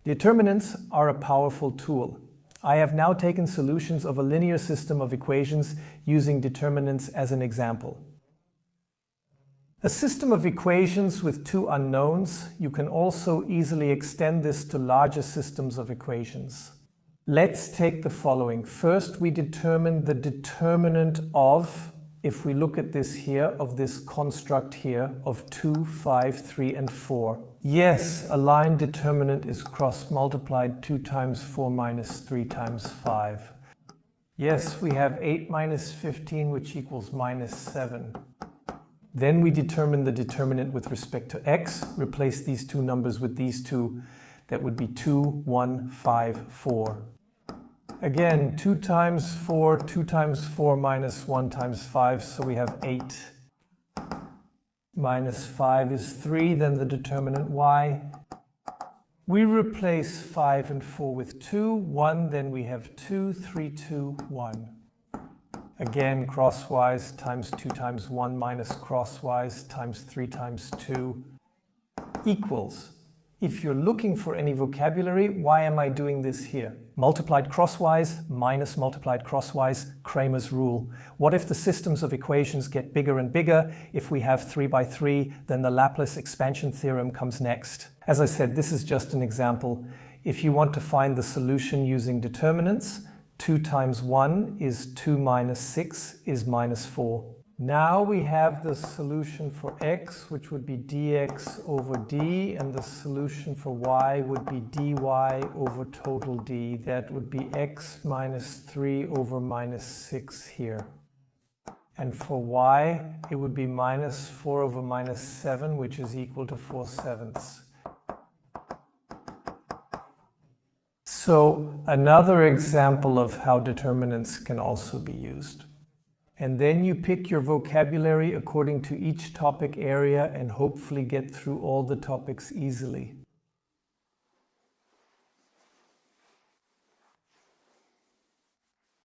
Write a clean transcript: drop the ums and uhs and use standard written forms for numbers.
Determinants are a powerful tool. I have now taken solutions of a linear system of equations using determinants as an example. A system of equations with two unknowns, you can also easily extend this to larger systems of equations. Let's take the following. First, we determine the determinant of, if we look at this here, of this construct here of 2, 5, 3, and 4. Yes, a line determinant is cross-multiplied 2 times 4 minus 3 times 5. Yes, we have 8 minus 15, which equals minus 7. Then we determine the determinant with respect to x, replace these two numbers with these two. That would be 2, 1, 5, 4. Again, 2 times 4, 2 times 4 minus 1 times 5, so we have 8. Minus 5 is 3, then the determinant y. We replace 5 and 4 with 2, 1, then we have 2, 3, 2, 1. Again, crosswise times 2 times 1 minus crosswise times 3 times 2 equals. If you're looking for any vocabulary, why am I doing this here? Multiplied crosswise minus multiplied crosswise, Cramer's rule. What if the systems of equations get bigger and bigger? If we have 3 by 3, then the Laplace expansion theorem comes next. As I said, this is just an example. If you want to find the solution using determinants, 2 times 1 is 2 minus 6 is minus 4. Now we have the solution for x, which would be dx over d, and the solution for y would be dy over total d. That would be x minus 3 over minus 6 here. And for y, it would be minus 4 over minus 7, which is equal to 4/7. So another example of how determinants can also be used. And then you pick your vocabulary according to each topic area and hopefully get through all the topics easily.